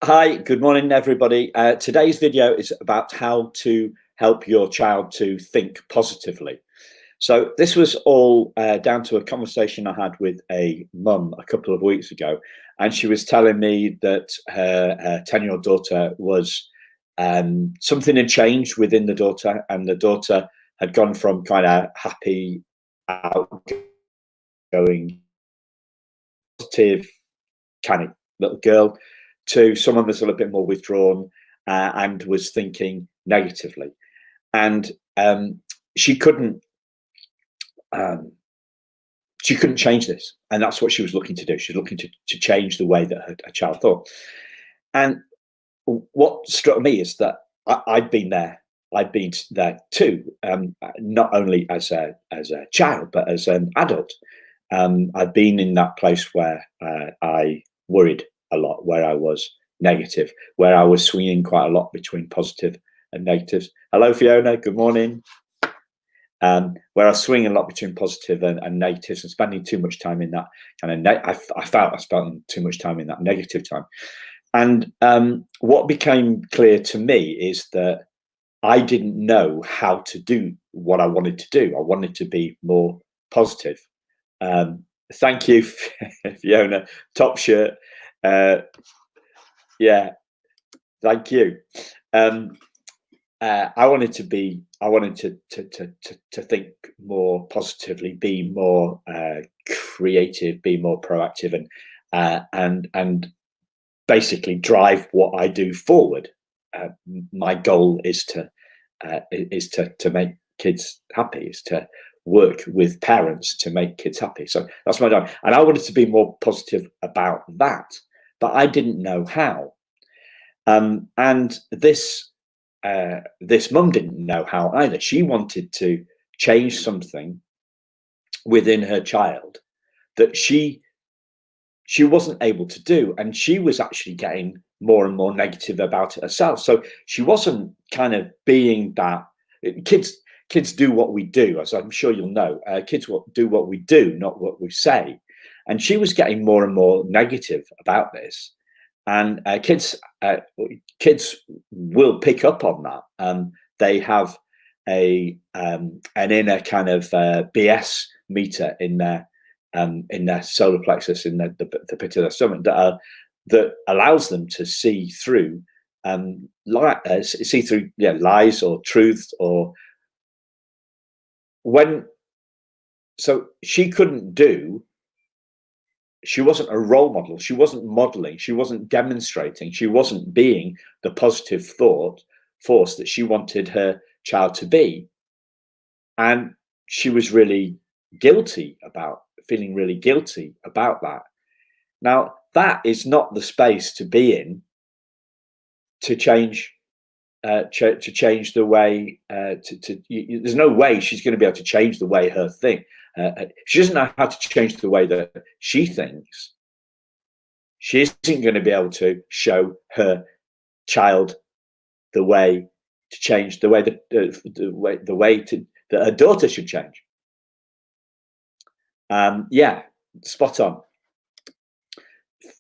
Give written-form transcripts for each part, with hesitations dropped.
Hi, good morning, everybody. Today's video is about how to help your child to think positively. So this was all down to a conversation I had with a mum a couple of weeks ago, and she was telling me that her 10-year-old daughter was something had changed within the daughter, and the daughter had gone from kind of happy, outgoing, positive kind of little girl to someone that's a little bit more withdrawn and was thinking negatively. And she couldn't she couldn't change this, and that's what she was looking to do. She's looking to change the way that her child thought. And what struck me is that I'd been there. I'd been there too, not only as a child but as an adult. I've been in that place where I worried a lot, where I was negative, where I was swinging quite a lot between positive and negatives. Hello, Fiona. Good morning. Where I was swinging a lot between positive and negatives, and spending too much time in that kind of. I felt I spent too much time in that negative time. And what became clear to me is that I didn't know how to do what I wanted to do. I wanted to be more positive. Thank you, Fiona. Top shirt. Yeah, thank you. I wanted to think more positively, be more creative, be more proactive, and basically drive what I do forward. My goal is to make kids happy, is to work with parents to make kids happy. So that's my job, and I wanted to be more positive about that, but I didn't know how. And this mum didn't know how either. She wanted to change something within her child that she wasn't able to do, and she was actually getting more and more negative about it herself. So she wasn't kind of being that. Kids do what we do, as I'm sure you'll know. Kids do what we do, not what we say. And she was getting more and more negative about this. And kids will pick up on that. They have an inner kind of BS meter in their solar plexus, in the pit of their stomach, that allows them to see through lies or truth, or when. So she wasn't a role model. She wasn't modeling. She wasn't demonstrating. She wasn't being the positive force that she wanted her child to be. And she was feeling really guilty about that. Now, that is not the space to be in to change the way. There's no way she's going to be able to change the way her thing. She doesn't know how to change the way that she thinks. She isn't going to be able to show her child the way to change the way that that her daughter should change. Yeah, spot on,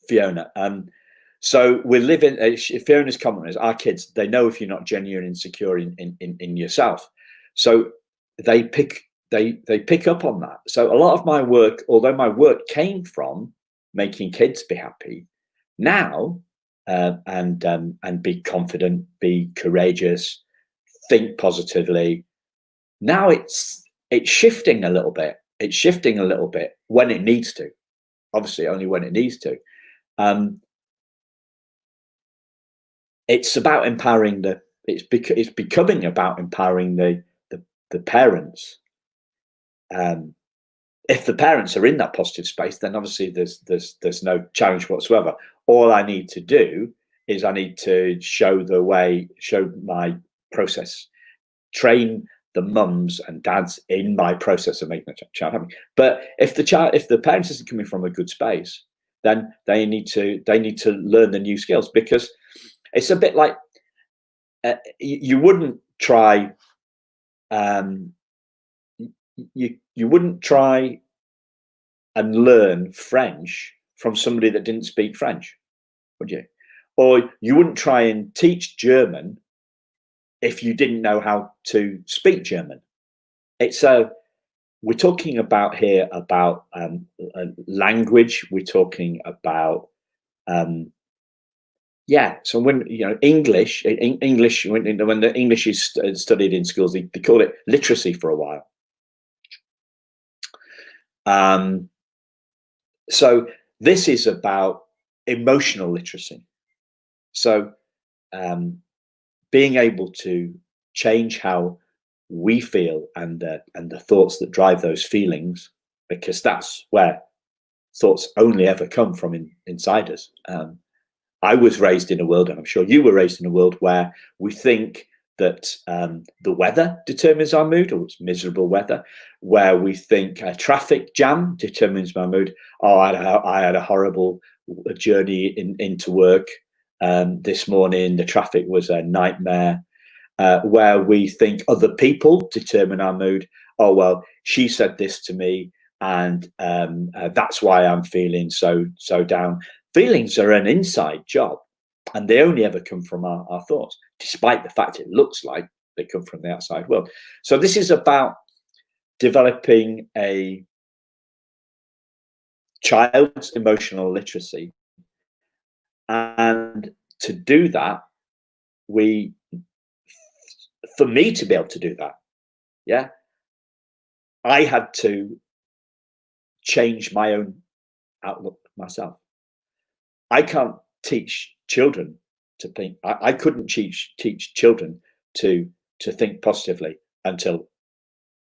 Fiona. So we're living. Fiona's comment is, our kids, they know if you're not genuine and secure in yourself, so they pick up on that. So a lot of my work, although my work came from making kids be happy, now and be confident, be courageous, think positively. Now it's shifting a little bit. It's shifting a little bit when it needs to. Obviously, only when it needs to. It's about empowering it's becoming about empowering the parents. If the parents are in that positive space, then obviously there's no challenge whatsoever. All I need to do is I need to show my process, train the mums and dads in my process of making the child happy. But if the parents isn't coming from a good space, then they need to learn the new skills, because it's a bit like you wouldn't try you wouldn't try and learn French from somebody that didn't speak French, would you? Or you wouldn't try and teach German if you didn't know how to speak German. It's a We're talking about here about language. We're talking about So when English, when the English is studied in schools, they call it literacy for a while. So this is about emotional literacy. So being able to change how we feel and the thoughts that drive those feelings, because that's where thoughts only ever come from inside us. I was raised in a world, and I'm sure you were raised in a world, where we think that the weather determines our mood, or it's miserable weather, where we think a traffic jam determines my mood. Oh, I had a horrible journey into work this morning. The traffic was a nightmare. Where we think other people determine our mood. Oh, well, she said this to me, and that's why I'm feeling so down. Feelings are an inside job, and they only ever come from our thoughts, despite the fact it looks like they come from the outside world. So this is about developing a child's emotional literacy. And to do that, for me to be able to do that, I had to change my own outlook myself. I can't teach children to think. I couldn't teach children to think positively until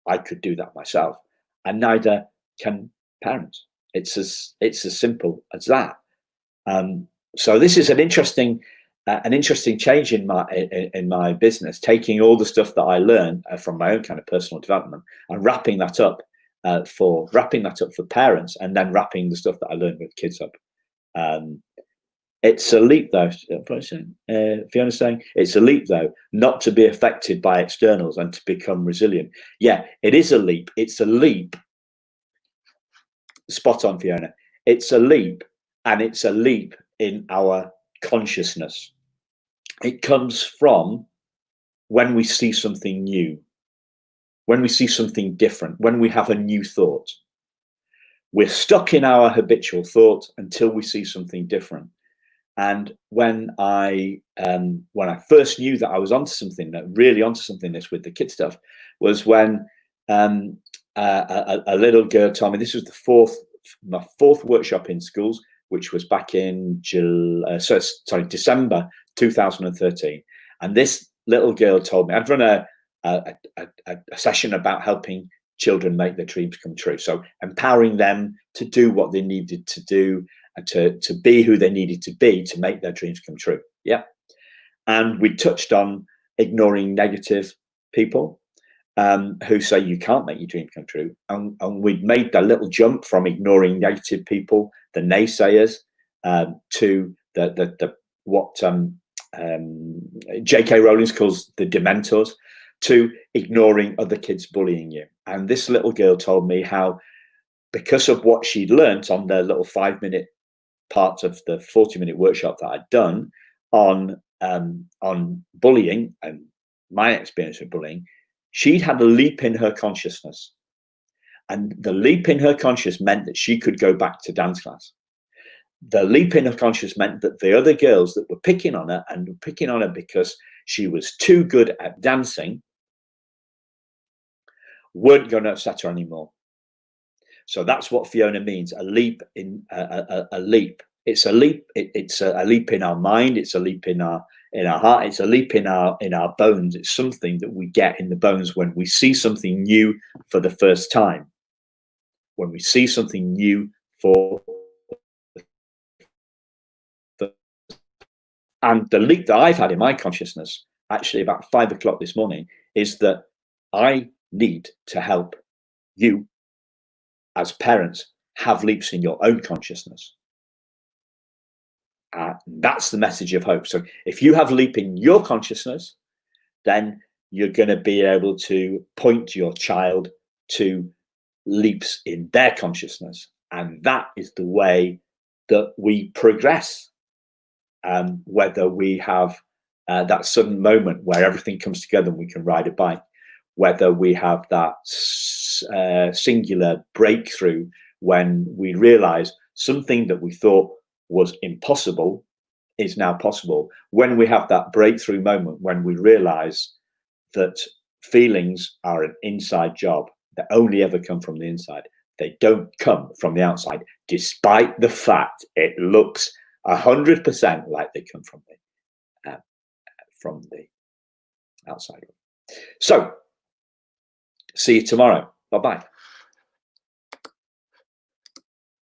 I could do that myself, and neither can parents. It's as simple as that. So this is an interesting change in my business, taking all the stuff that I learned from my own kind of personal development and wrapping that up for parents, and then wrapping the stuff that I learned with kids up. It's a leap, though. Fiona's saying it's a leap, though, not to be affected by externals and to become resilient. Yeah, it is a leap. It's a leap. Spot on, Fiona. It's a leap, and it's a leap in our consciousness. It comes from when we see something new, when we see something different, when we have a new thought. We're stuck in our habitual thought until we see something different. And when I first knew that I was onto something, this with the kid stuff, was when a little girl told me. This was my fourth workshop in schools, which was back in December 2013. And this little girl told me, I'd run a session about helping children make their dreams come true. So empowering them to do what they needed to do, and to be who they needed to be to make their dreams come true. Yeah. And we touched on ignoring negative people who say you can't make your dreams come true. And we'd made that little jump from ignoring negative people, the naysayers, to what J.K. Rowling calls the dementors, to ignoring other kids bullying you. And this little girl told me how, because of what she'd learnt on the little 5-minute part of the 40-minute workshop that I'd done on bullying and my experience with bullying, she'd had a leap in her consciousness. And the leap in her consciousness meant that she could go back to dance class. The leap in her consciousness meant that the other girls that were picking on her, and picking on her because she was too good at dancing, weren't going to upset her anymore. So that's what Fiona means, a leap in a leap. It's a leap. It's a leap in our mind. It's a leap in our heart. It's a leap in our bones. It's something that we get in the bones when we see something new for the first time. When we see something new and the leap that I've had in my consciousness, actually about 5 o'clock this morning, is that I need to help you as parents have leaps in your own consciousness. That's the message of hope. So if you have leap in your consciousness, then you're going to be able to point your child to leaps in their consciousness. And that is the way that we progress whether we have that sudden moment where everything comes together and we can ride a bike, whether we have that singular breakthrough when we realize something that we thought was impossible is now possible, when we have that breakthrough moment when we realize that feelings are an inside job that only ever come from the inside. They don't come from the outside, despite the fact it looks 100% like they come from the outside. So, see you tomorrow. Bye-bye.